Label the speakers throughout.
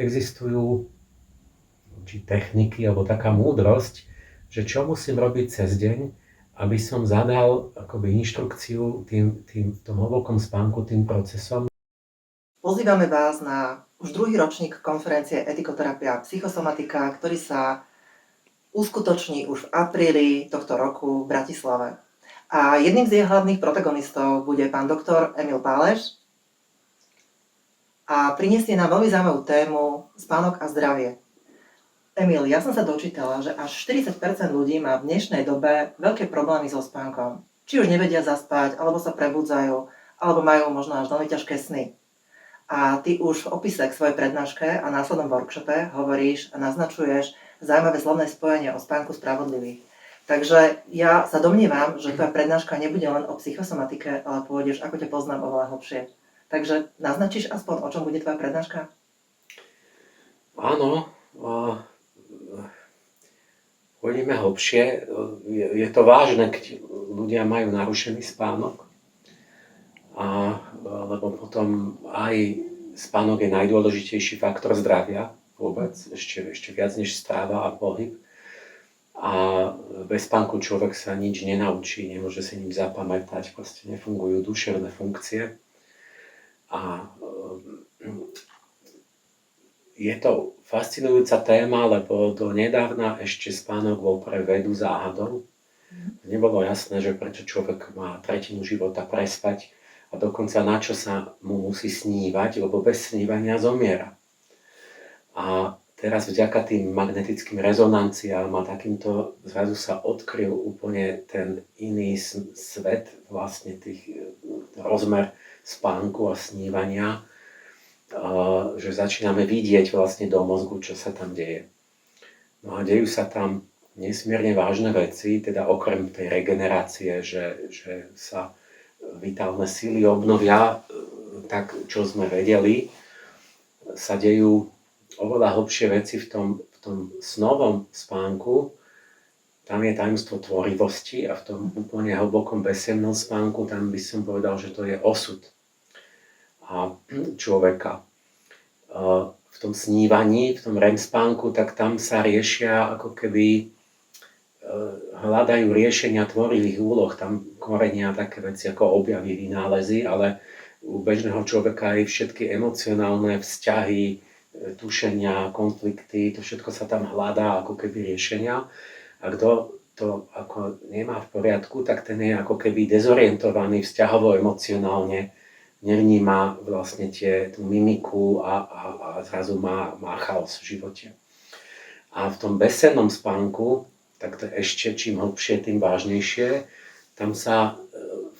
Speaker 1: existujú či techniky alebo taká múdrosť, že čo musím robiť cez deň, aby som zadal akoby inštrukciu v tom hlbokom spánku, tým procesom.
Speaker 2: Pozývame vás na už druhý ročník konferencie Etikoterapia a psychosomatika, ktorý sa uskutoční už v apríli tohto roku v Bratislave. A jedným z jej hlavných protagonistov bude pán doktor Emil Páleš a prinesie nám veľmi zaujímavú tému spánok a zdravie. Emil, ja som sa dočítala, že až 40% ľudí má v dnešnej dobe veľké problémy so spánkom. Či už nevedia zaspať, alebo sa prebudzajú, alebo majú možno až veľmi ťažké sny. A ty už v opise k svojej prednáške a následnom workshope hovoríš a naznačuješ zaujímavé slovné spojenie o spánku spravodlivých. Takže ja sa domnievam, že tvoja prednáška nebude len o psychosomatike, ale pôjdeš, ako ťa poznám, oveľa hlbšie. Takže naznačíš aspoň, o čom bude tvoja prednáška?
Speaker 1: Áno, pôjdeme hlbšie. Je to vážne, keď ľudia majú narušený spánok. Lebo potom aj spánok je najdôležitejší faktor zdravia vôbec, ešte viac než strava a pohyb. A bez spánku človek sa nič nenaučí, nemôže si nič zapamätať, proste nefungujú duševné funkcie. A je to fascinujúca téma, lebo do nedávna ešte spánok bol pre vedu záhadou. Nebolo jasné, že prečo človek má tretinu života prespať a dokonca na čo sa mu musí snívať, lebo bez snívania zomiera. A teraz vďaka tým magnetickým rezonanciám a takýmto zrazu sa odkryl úplne ten iný svet, vlastne rozmer spánku a snívania, že začíname vidieť vlastne do mozgu, čo sa tam deje. No a dejú sa tam nesmierne vážne veci, teda okrem tej regenerácie, že sa vitálne síly obnovia, tak čo sme vedeli, sa dejú oveľa hlbšie veci v tom snovom spánku. Tam je tajomstvo tvorivosti a v tom úplne hlbokom besennom spánku tam by som povedal, že to je osud a človeka. V tom snívaní, v tom REM spánku, tak tam sa riešia ako keby hľadajú riešenia tvorivých úloh, tam korenia také veci ako objavy, vynálezy, ale u bežného človeka aj všetky emocionálne vzťahy, tušenia, konflikty, to všetko sa tam hľadá ako keby riešenia. A kto to ako nemá v poriadku, tak ten je ako keby dezorientovaný vzťahovo, emocionálne, nevníma vlastne tú mimiku a zrazu má chaos v živote. A v tom besennom spánku, tak to ešte čím hlbšie, tým vážnejšie, tam sa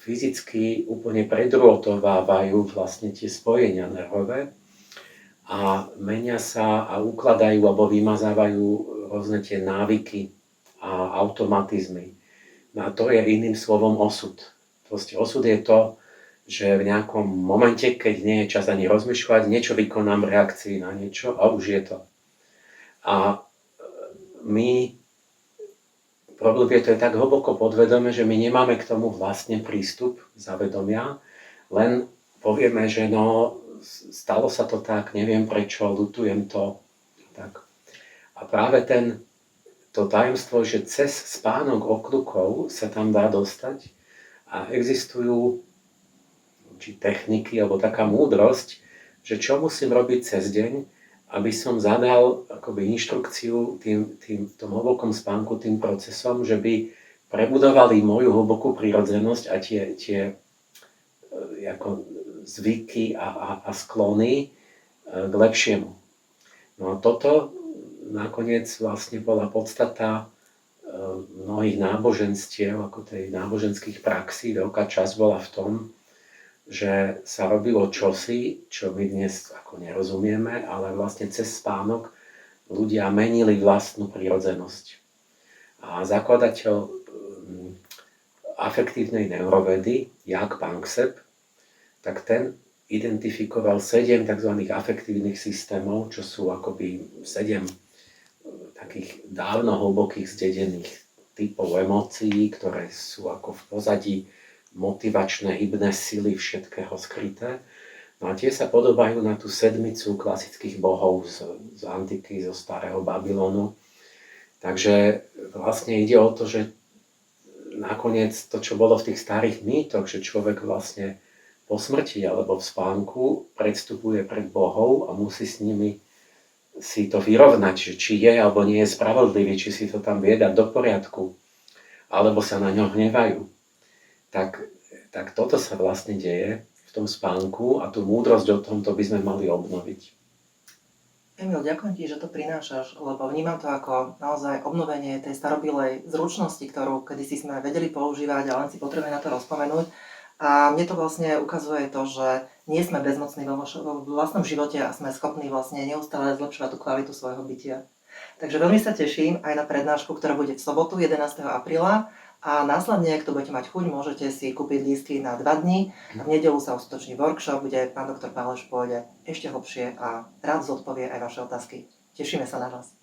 Speaker 1: fyzicky úplne predrôtovávajú vlastne tie spojenia nervové a menia sa a ukladajú alebo vymazávajú rôzne tie návyky a automatizmy. No a to je iným slovom osud. Proste osud je to, že v nejakom momente, keď nie je čas ani rozmýšľať, niečo vykonám v reakcii na niečo a už je to. A problém je, to je tak hlboko podvedome, že my nemáme k tomu vlastne prístup zavedomia, len povieme, že no, stalo sa to tak, neviem prečo, ľutujem to. Tak. A práve to tajomstvo, že cez spánok okľukov sa tam dá dostať a existujú či techniky alebo taká múdrosť, že čo musím robiť cez deň, aby som zadal akoby inštrukciu v tom hlbokom spánku, tým procesom, že by prebudovali moju hlbokú prírodzenosť a tie ako zvyky a sklony k lepšiemu. No a toto nakoniec vlastne bola podstata mnohých náboženstiev, ako tej náboženských praxí. Veľká časť bola v tom, že sa robilo čosi, čo my dnes ako nerozumieme, ale vlastne cez spánok ľudia menili vlastnú prirodzenosť. A zakladateľ afektívnej neurovedy, Jak Panksepp, tak ten identifikoval 7 tzv. Afektívnych systémov, čo sú akoby 7 takých dávno hlbokých zdedených typov emócií, ktoré sú ako v pozadí motivačné, hybné sily všetkého skryté. No a tie sa podobajú na tú sedmicu klasických bohov z antiky, zo starého Babylonu. Takže vlastne ide o to, že nakoniec to, čo bolo v tých starých mýtoch, že človek vlastne po smrti alebo v spánku predstupuje pred bohov a musí s nimi si to vyrovnať, že či je alebo nie je spravodlivý, či si to tam vie dať do poriadku, alebo sa na ňo hnevajú. Tak toto sa vlastne deje v tom spánku a tú múdrosť o tomto by sme mali obnoviť.
Speaker 2: Emil, ďakujem ti, že to prinášaš, lebo vnímam to ako naozaj obnovenie tej starobilej zručnosti, ktorú kedysi sme vedeli používať, ale len si potrebujeme na to rozpomenúť. A mne to vlastne ukazuje to, že nie sme bezmocní vo vlastnom živote a sme schopní vlastne neustále zlepšovať tú kvalitu svojho bytia. Takže veľmi sa teším aj na prednášku, ktorá bude v sobotu 11. apríla a následne, kto budete mať chuť, môžete si kúpiť lístky na 2 dní. A v nedeľu sa uskutoční workshop, kde pán doktor Páleš pôjde ešte hlbšie a rád zodpovie aj vaše otázky. Tešíme sa na vás.